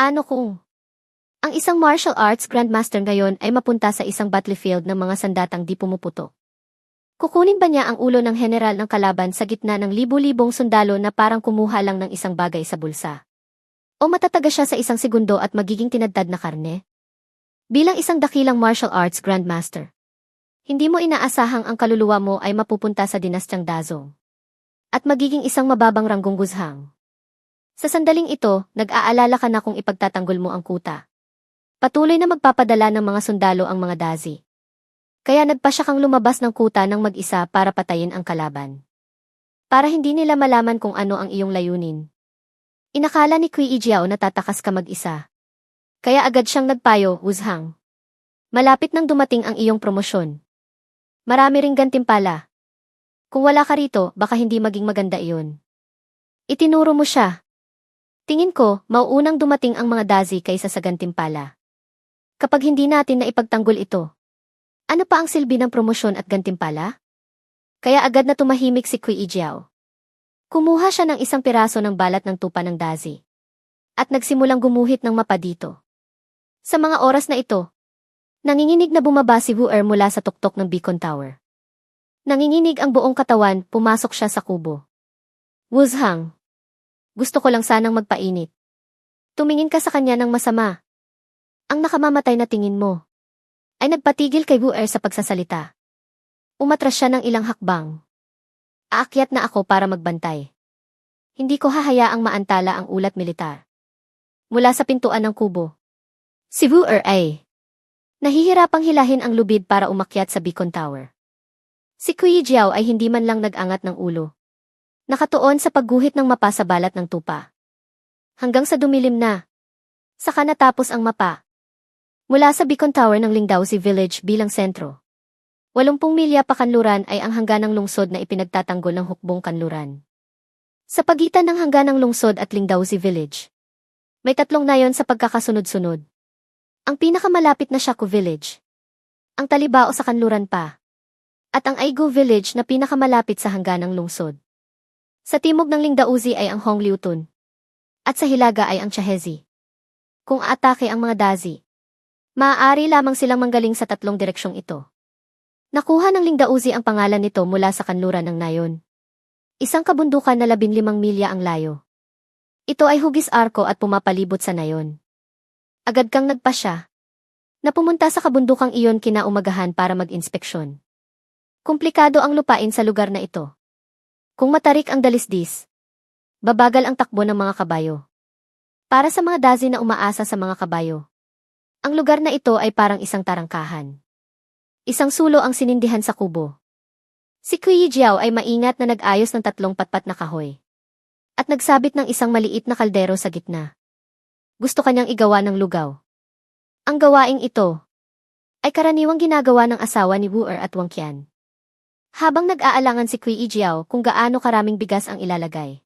Paano kung ang isang martial arts grandmaster ngayon ay mapunta sa isang battlefield ng mga sandatang di pumuputo? Kukunin ba niya ang ulo ng general ng kalaban sa gitna ng libu-libong sundalo na parang kumuha lang ng isang bagay sa bulsa? O matataga siya sa isang segundo at magiging tinadtad na karne? Bilang isang dakilang martial arts grandmaster, hindi mo inaasahang ang kaluluwa mo ay mapupunta sa dinastyang Dazong at magiging isang mababang ranggong guzhang. Sa sandaling ito, nag-aalala ka na kung ipagtatanggol mo ang kuta. Patuloy na magpapadala ng mga sundalo ang mga Dazi. Kaya nagpasya kang lumabas ng kuta ng mag-isa para patayin ang kalaban. Para hindi nila malaman kung ano ang iyong layunin. Inakala ni Kui Ijiao na tatakas ka mag-isa. Kaya agad siyang nagpayo, Wuzhang. Malapit nang dumating ang iyong promosyon. Marami ring gantimpala. Kung wala ka rito, baka hindi maging maganda iyon. Itinuro mo siya. Tingin ko, mauunang dumating ang mga Dazi kaysa sa gantimpala. Kapag hindi natin na ipagtanggol ito, ano pa ang silbi ng promosyon at gantimpala? Kaya agad na tumahimik si Kui Ijiao. Kumuha siya ng isang piraso ng balat ng tupa ng Dazi. At nagsimulang gumuhit ng mapa dito. Sa mga oras na ito, nanginginig na bumaba si Wu Er mula sa tuktok ng Beacon Tower. Nanginginig ang buong katawan, pumasok siya sa kubo. Wuzhang, gusto ko lang sanang magpainit. Tumingin ka sa kanya ng masama. Ang nakamamatay na tingin mo ay nagpatigil kay Wu Er sa pagsasalita. Umatras siya ng ilang hakbang. Aakyat na ako para magbantay. Hindi ko hahayaang maantala ang ulat militar. Mula sa pintuan ng kubo, si Wu Er ay nahihirapang hilahin ang lubid para umakyat sa Beacon Tower. Si Kui Jiao ay hindi man lang nag-angat ng ulo. Nakatuon sa pagguhit ng mapa sa balat ng tupa. Hanggang sa dumilim na. Saka natapos ang mapa. Mula sa Beacon Tower ng Lingdaozi Village bilang sentro. 80 milya pa kanluran ay ang hangganang lungsod na ipinagtatanggol ng hukbong kanluran. Sa pagitan ng hangganang lungsod at Lingdaozi Village, may 3 nayon sa pagkakasunod-sunod. Ang pinakamalapit na Shaku Village, ang Talibao sa kanluran pa, at ang Aigu Village na pinakamalapit sa hangganang lungsod. Sa timog ng Lingdaozi ay ang Hongliutun, at sa hilaga ay ang Chahezi. Kung aatake ang mga Dazi, maaari lamang silang manggaling sa 3 direksyong ito. Nakuha ng Lingdaozi ang pangalan nito mula sa kanluran ng Nayon. Isang kabundukan na 15 milya ang layo. Ito ay hugis arko at pumapalibot sa Nayon. Agad kang nagpasya na pumunta sa kabundukang iyon kinaumagahan para mag-inspeksyon. Komplikado ang lupain sa lugar na ito. Kung matarik ang dalisdis, babagal ang takbo ng mga kabayo. Para sa mga Dazi na umaasa sa mga kabayo, ang lugar na ito ay parang isang tarangkahan. Isang sulo ang sinindihan sa kubo. Si Kui Jiao ay maingat na nag-ayos ng 3 patpat na kahoy. At nagsabit ng isang maliit na kaldero sa gitna. Gusto kanyang igawa ng lugaw. Ang gawaing ito ay karaniwang ginagawa ng asawa ni Wu Er at Wang Qian. Habang nag-aalangan si Kui Ijiao kung gaano karaming bigas ang ilalagay,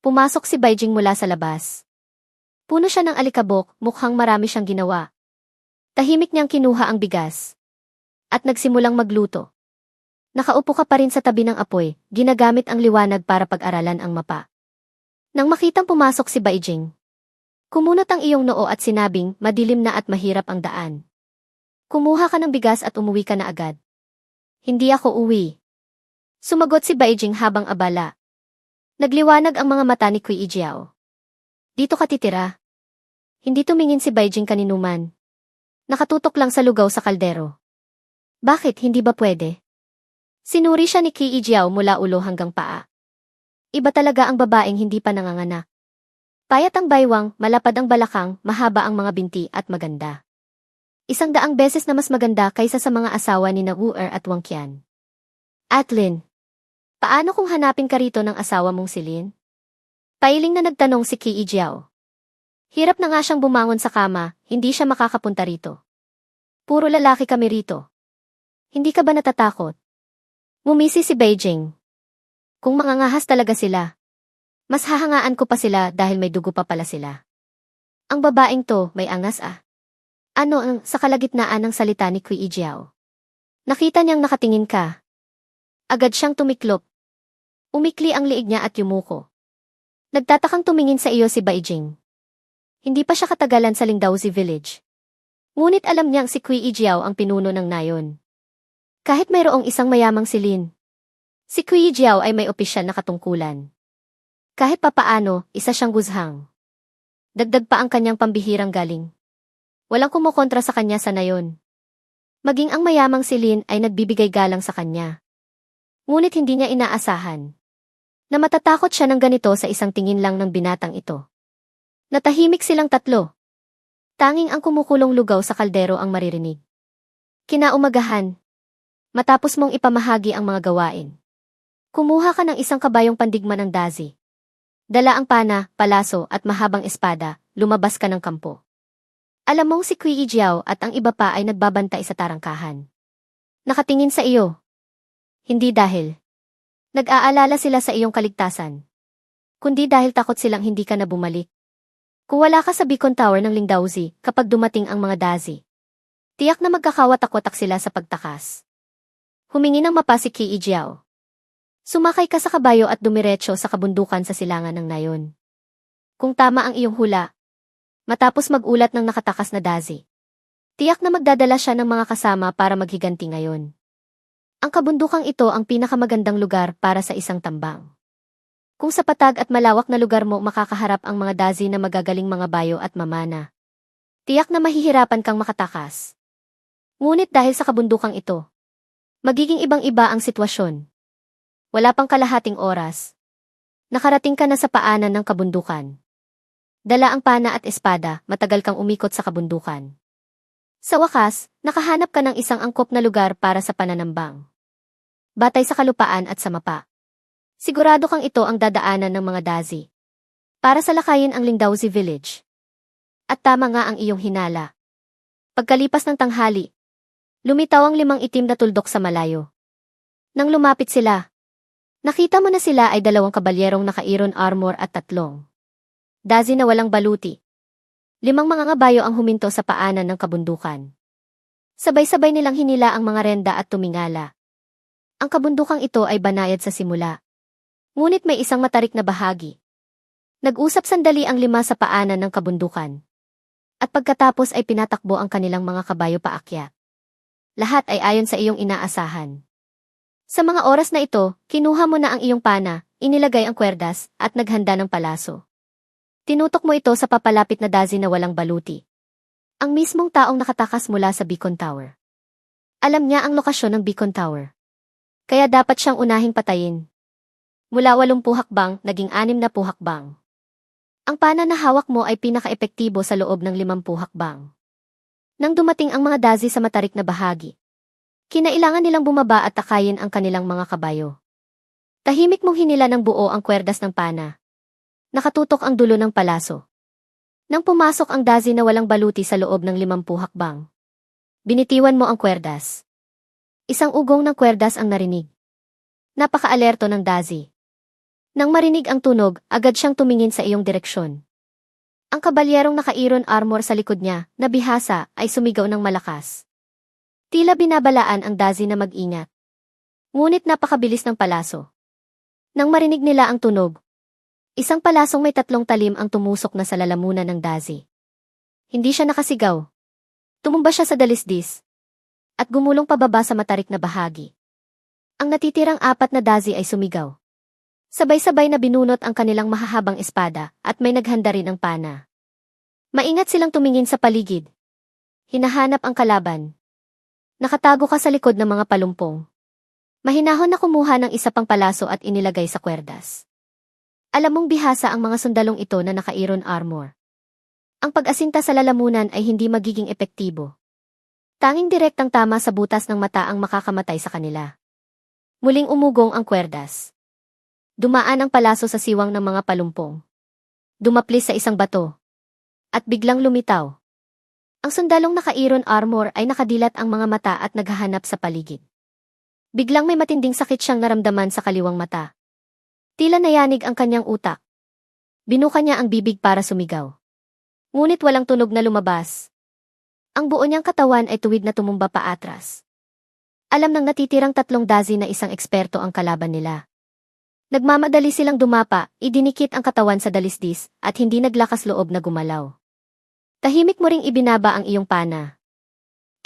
pumasok si Beijing mula sa labas. Puno siya ng alikabok, mukhang marami siyang ginawa. Tahimik niyang kinuha ang bigas at nagsimulang magluto. Nakaupo ka pa rin sa tabi ng apoy, ginagamit ang liwanag para pag-aralan ang mapa. Nang makitang pumasok si Beijing, kumunot ang iyong noo at sinabing, madilim na at mahirap ang daan. Kumuha ka ng bigas at umuwi ka na agad. Hindi ako uwi. Sumagot si Beijing habang abala. Nagliwanag ang mga mata ni Kui Ijiao. Dito ka titira. Hindi tumingin si Beijing kaninuman. Nakatutok lang sa lugaw sa kaldero. Bakit hindi ba pwede? Sinuri siya ni Kui Ijiao mula ulo hanggang paa. Iba talaga ang babaeng hindi pa nanganganak. Payat ang baywang, malapad ang balakang, mahaba ang mga binti at maganda. 100 beses na mas maganda kaysa sa mga asawa ni Wu Er at Wang Qian. Atlin, paano kung hanapin ka rito ng asawa mong si Lin? Pailing na nagtanong si Kui Ijiao. Hirap na nga siyang bumangon sa kama, hindi siya makakapunta rito. Puro lalaki kami rito. Hindi ka ba natatakot? Ngumisi si Beijing. Kung mangangahas talaga sila, mas hahangaan ko pa sila dahil may dugo pa pala sila. Ang babaeng to, may angas ah. Ano ang sa kalagitnaan ng salita ni Kui Ijiao? Nakita niyang nakatingin ka. Agad siyang tumiklop. Umikli ang liig niya at yumuko. Nagtatakang tumingin sa iyo si Beijing. Hindi pa siya katagalan sa Lingdaozi Village. Ngunit alam niyang si Kui Jiao ang pinuno ng nayon. Kahit mayroong isang mayamang silin, si Kui Jiao ay may opisyal na katungkulan. Kahit papaano, isa siyang guzhang. Dagdag pa ang kanyang pambihirang galing. Walang kumukontra sa kanya sa nayon. Maging ang mayamang silin ay nagbibigay galang sa kanya. Ngunit hindi niya inaasahan na matatakot siya ng ganito sa isang tingin lang ng binatang ito. Natahimik silang tatlo. Tanging ang kumukulong lugaw sa kaldero ang maririnig. Kinaumagahan, matapos mong ipamahagi ang mga gawain, kumuha ka ng isang kabayong pandigma ng dazi. Dala ang pana, palaso at mahabang espada, lumabas ka ng kampo. Alam mong si Kui Jiao at ang iba pa ay nagbabantay sa tarangkahan. Nakatingin sa iyo. Hindi dahil nag-aalala sila sa iyong kaligtasan, kundi dahil takot silang hindi ka na bumalik. Kung wala ka sa Beacon Tower ng Lingdaozi kapag dumating ang mga dazi, tiyak na magkakawatak-watak sila sa pagtakas. Humingi ng mapa si Kui Jiao. Sumakay ka sa kabayo at dumiretso sa kabundukan sa silangan ng nayon. Kung tama ang iyong hula, matapos magulat ng nakatakas na dazi, tiyak na magdadala siya ng mga kasama para maghiganti ngayon. Ang kabundukang ito ang pinakamagandang lugar para sa isang tambang. Kung sa patag at malawak na lugar mo makakaharap ang mga dazi na magagaling mga bayo at mamana, tiyak na mahihirapan kang makatakas. Ngunit dahil sa kabundukang ito, magiging ibang-iba ang sitwasyon. Wala pang kalahating oras. Nakarating ka na sa paanan ng kabundukan. Dala ang pana at espada, matagal kang umikot sa kabundukan. Sa wakas, nakahanap ka ng isang angkop na lugar para sa pananambang. Batay sa kalupaan at sa mapa. Sigurado kang ito ang dadaanan ng mga dazi. Para sa lakayin ang Lingdaozi Village. At tama nga ang iyong hinala. Pagkalipas ng tanghali, lumitaw ang 5 itim na tuldok sa malayo. Nang lumapit sila, nakita mo na sila ay 2 kabalyerong naka-iron armor at 3 dazi na walang baluti. 5 mga ngabayo ang huminto sa paanan ng kabundukan. Sabay-sabay nilang hinila ang mga renda at tumingala. Ang kabundukang ito ay banayad sa simula. Ngunit may isang matarik na bahagi. Nag-usap sandali ang 5 sa paanan ng kabundukan. At pagkatapos ay pinatakbo ang kanilang mga kabayo paakyat. Lahat ay ayon sa iyong inaasahan. Sa mga oras na ito, kinuha mo na ang iyong pana, inilagay ang kwerdas, at naghanda ng palaso. Tinutok mo ito sa papalapit na dazi na walang baluti. Ang mismong taong nakatakas mula sa Beacon Tower. Alam niya ang lokasyon ng Beacon Tower. Kaya dapat siyang unahing patayin. Mula 80 hakbang, naging 60 hakbang. Ang pana na hawak mo ay pinaka-epektibo sa loob ng 50 hakbang. Nang dumating ang mga dazi sa matarik na bahagi, kinailangan nilang bumaba at takayin ang kanilang mga kabayo. Tahimik mong hinila ng buo ang kwerdas ng pana. Nakatutok ang dulo ng palaso. Nang pumasok ang dazi na walang baluti sa loob ng 50 hakbang, binitiwan mo ang kwerdas. Isang ugong ng kwerdas ang narinig. Napaka-alerto ng dazi. Nang marinig ang tunog, agad siyang tumingin sa iyong direksyon. Ang kabalyerong naka-iron armor sa likod niya, na bihasa, ay sumigaw ng malakas. Tila binabalaan ang dazi na mag-ingat. Ngunit napakabilis ng palaso. Nang marinig nila ang tunog, isang palasong may 3 talim ang tumusok na sa lalamunan ng dazi. Hindi siya nakasigaw. Tumumba siya sa dalisdis at gumulong pababa sa matarik na bahagi. Ang natitirang 4 na dazi ay sumigaw. Sabay-sabay na binunot ang kanilang mahahabang espada at may naghanda rin ang pana. Maingat silang tumingin sa paligid. Hinahanap ang kalaban. Nakatago ka sa likod ng mga palumpong. Mahinahon na kumuha ng isa pang palaso at inilagay sa kwerdas. Alam mong bihasa ang mga sundalong ito na naka-iron armor. Ang pag-asinta sa lalamunan ay hindi magiging epektibo. Tanging direktang tama sa butas ng mata ang makakamatay sa kanila. Muling umugong ang kwerdas. Dumaan ang palaso sa siwang ng mga palumpong. Dumaplis sa isang bato. At biglang lumitaw. Ang sundalong naka-iron armor ay nakadilat ang mga mata at naghahanap sa paligid. Biglang may matinding sakit siyang naramdaman sa kaliwang mata. Tila nayanig ang kanyang utak. Binuka niya ang bibig para sumigaw. Ngunit walang tunog na lumabas. Ang buo niyang katawan ay tuwid na tumumba pa atras. Alam ng natitirang 3 dazi na isang eksperto ang kalaban nila. Nagmamadali silang dumapa, idinikit ang katawan sa dalisdis, at hindi naglakas loob na gumalaw. Tahimik mo ring ibinaba ang iyong pana.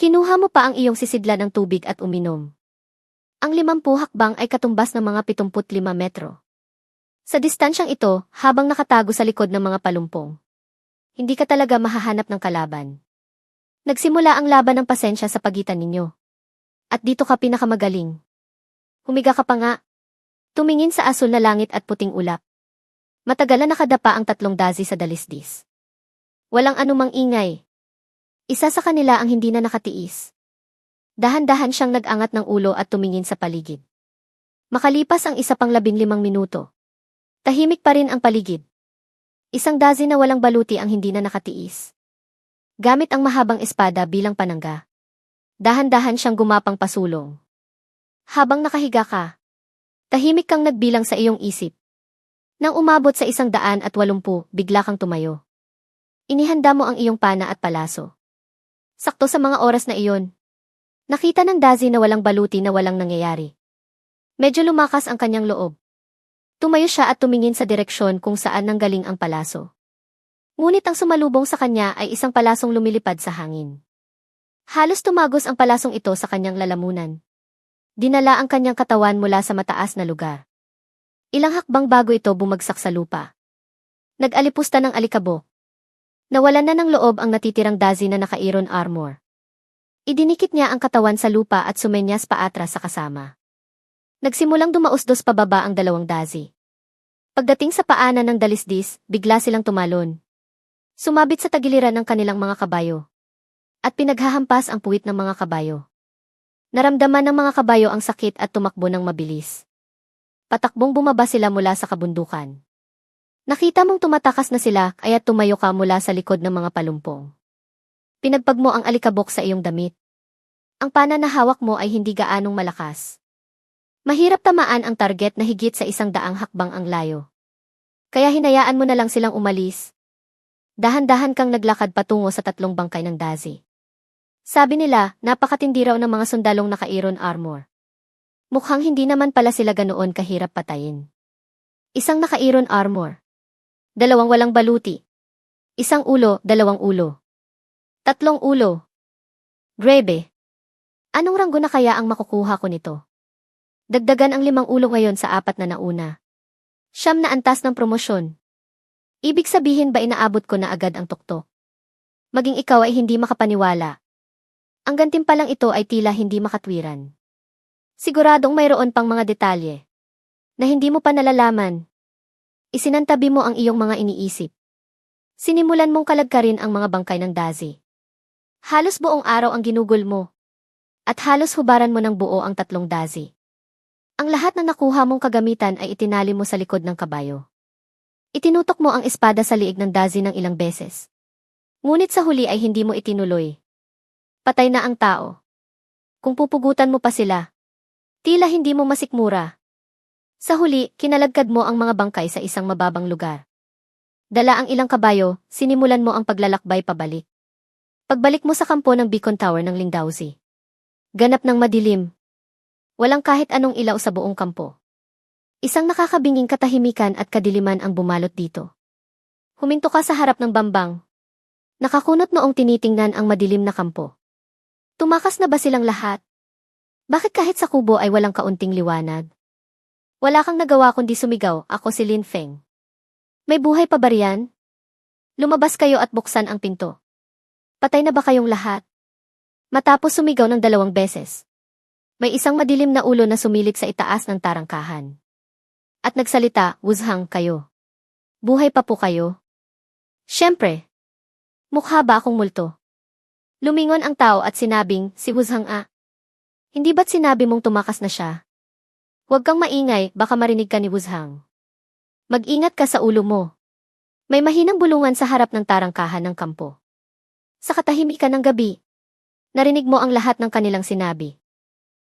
Kinuha mo pa ang iyong sisidlan ng tubig at uminom. Ang 50 hakbang ay katumbas ng mga 75 metro. Sa distansyang ito, habang nakatago sa likod ng mga palumpong, hindi ka talaga mahahanap ng kalaban. Nagsimula ang laban ng pasensya sa pagitan ninyo. At dito ka pinakamagaling. Humiga ka pa nga. Tumingin sa asul na langit at puting ulap. Matagal na nakadapa ang 3 dazi sa dalisdis. Walang anumang ingay. Isa sa kanila ang hindi na nakatiis. Dahan-dahan siyang nag-angat ng ulo at tumingin sa paligid. Makalipas ang isa pang 15 minuto. Tahimik pa rin ang paligid. Isang dazi na walang baluti ang hindi na nakatiis. Gamit ang mahabang espada bilang panangga. Dahan-dahan siyang gumapang pasulong. Habang nakahiga ka, tahimik kang nagbilang sa iyong isip. Nang umabot sa 180, bigla kang tumayo. Inihanda mo ang iyong pana at palaso. Sakto sa mga oras na iyon, nakita ng dazi na walang baluti na walang nangyayari. Medyo lumakas ang kanyang loob. Tumayo siya at tumingin sa direksyon kung saan nanggaling ang palaso. Ngunit ang sumalubong sa kanya ay isang palasong lumilipad sa hangin. Halos tumagos ang palasong ito sa kanyang lalamunan. Dinala ang kanyang katawan mula sa mataas na lugar. Ilang hakbang bago ito bumagsak sa lupa. Nag-alipusta ng alikabok. Nawalan na ng loob ang natitirang dazi na naka-iron armor. Idinikit niya ang katawan sa lupa at sumenyas paatras sa kasama. Nagsimulang dumausdos pababa ang 2 dazi. Pagdating sa paanan ng dalisdis, bigla silang tumalon. Sumabit sa tagiliran ng kanilang mga kabayo. At pinaghahampas ang puwit ng mga kabayo. Naramdaman ng mga kabayo ang sakit at tumakbo ng mabilis. Patakbong bumaba sila mula sa kabundukan. Nakita mong tumatakas na sila kaya't tumayo ka mula sa likod ng mga palumpong. Pinagpag mo ang alikabok sa iyong damit. Ang pana na hawak mo ay hindi gaanong malakas. Mahirap tamaan ang target na higit sa 100 hakbang ang layo. Kaya hinayaan mo na lang silang umalis. Dahan-dahan kang naglakad patungo sa 3 bangkay ng dazi. Sabi nila, napakatindi raw ng mga sundalong naka-iron armor. Mukhang hindi naman pala sila ganoon kahirap patayin. Isang naka-iron armor. 2 walang baluti. 1 ulo, 2 ulo. 3 ulo. Grebe. Anong ranggo na kaya ang makukuha ko nito? Dagdagan ang 5 ulo ngayon sa 4 na nauna. 9 na antas ng promosyon. Ibig sabihin ba inaabot ko na agad ang tuktok? Maging ikaw ay hindi makapaniwala. Ang gantimpalang ito ay tila hindi makatwiran. Siguradong mayroon pang mga detalye na hindi mo pa nalalaman. Isinantabi mo ang iyong mga iniisip. Sinimulan mong kalagkarin ang mga bangkay ng dazi. Halos buong araw ang ginugol mo. At halos hubaran mo ng buo ang 3 dazi. Ang lahat na nakuha mong kagamitan ay itinali mo sa likod ng kabayo. Itinutok mo ang espada sa liig ng dazi ng ilang beses. Ngunit sa huli ay hindi mo itinuloy. Patay na ang tao. Kung pupugutan mo pa sila, tila hindi mo masikmura. Sa huli, kinalagkad mo ang mga bangkay sa isang mababang lugar. Dala ang ilang kabayo, sinimulan mo ang paglalakbay pabalik. Pagbalik mo sa kampo ng Beacon Tower ng Lingdauzi. Ganap ng madilim. Walang kahit anong ilaw sa buong kampo. Isang nakakabinging katahimikan at kadiliman ang bumalot dito. Huminto ka sa harap ng bambang. Nakakunot noong tinitingnan ang madilim na kampo. Tumakas na ba silang lahat? Bakit kahit sa kubo ay walang kaunting liwanag? Wala kang nagawa kundi sumigaw, ako si Lin Feng. May buhay pa ba riyan? Lumabas kayo at buksan ang pinto. Patay na ba kayong lahat? Matapos sumigaw ng 2 beses. May isang madilim na ulo na sumilip sa itaas ng tarangkahan. At nagsalita, Wuzhang kayo. Buhay pa po kayo? Siyempre. Mukha ba akong multo? Lumingon ang tao at sinabing, si Wuzhang a. Hindi ba't sinabi mong tumakas na siya? Huwag kang maingay, baka marinig ka ni Wuzhang. Mag-ingat ka sa ulo mo. May mahinang bulungan sa harap ng tarangkahan ng kampo. Sa katahimikan ng gabi, narinig mo ang lahat ng kanilang sinabi.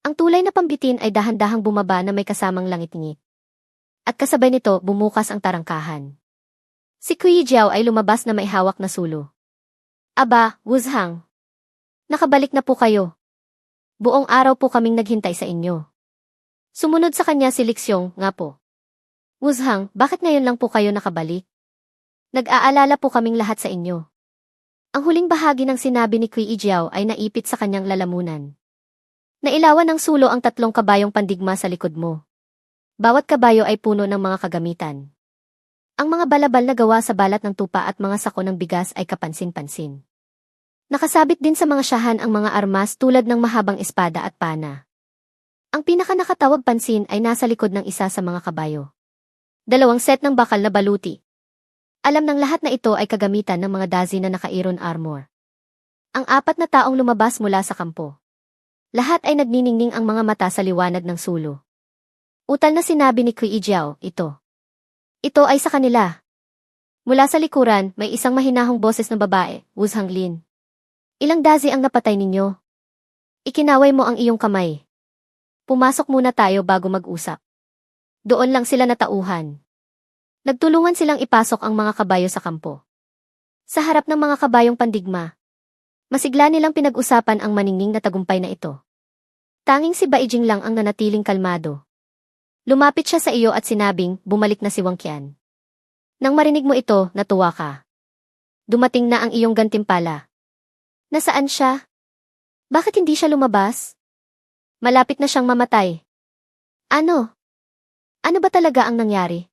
Ang tulay na pambitin ay dahan-dahang bumaba na may kasamang langit-ngit. At kasabay nito, bumukas ang tarangkahan. Si Kui Jiao ay lumabas na may hawak na sulo. Aba, Wuzhang. Nakabalik na po kayo. Buong araw po kaming naghintay sa inyo. Sumunod sa kanya si Lixiong, nga po. Wuzhang, bakit ngayon lang po kayo nakabalik? Nag-aalala po kaming lahat sa inyo. Ang huling bahagi ng sinabi ni Kui Jiao ay naipit sa kanyang lalamunan. Nailawan ng sulo ang 3 kabayong pandigma sa likod mo. Bawat kabayo ay puno ng mga kagamitan. Ang mga balabal na gawa sa balat ng tupa at mga sako ng bigas ay kapansin-pansin. Nakasabit din sa mga syahan ang mga armas tulad ng mahabang espada at pana. Ang pinaka-nakatawag pansin ay nasa likod ng isa sa mga kabayo. 2 set ng bakal na baluti. Alam ng lahat na ito ay kagamitan ng mga dazi na naka-iron armor. Ang 4 na taong lumabas mula sa kampo. Lahat ay nagniningning ang mga mata sa liwanag ng sulo. Utal na sinabi ni Kui Jiao, ito. Ito ay sa kanila. Mula sa likuran, may isang mahinahong boses ng babae, Wu Hanglin. Ilang dazi ang napatay ninyo? Ikinaway mo ang iyong kamay. Pumasok muna tayo bago mag-usap. Doon lang sila natauhan. Nagtulungan silang ipasok ang mga kabayo sa kampo. Sa harap ng mga kabayong pandigma, masigla nilang pinag-usapan ang maningning na tagumpay na ito. Tanging si Baijing lang ang nanatiling kalmado. Lumapit siya sa iyo at sinabing, bumalik na si Wang Qian. Nang marinig mo ito, natuwa ka. Dumating na ang iyong gantimpala. Nasaan siya? Bakit hindi siya lumabas? Malapit na siyang mamatay. Ano? Ano ba talaga ang nangyari?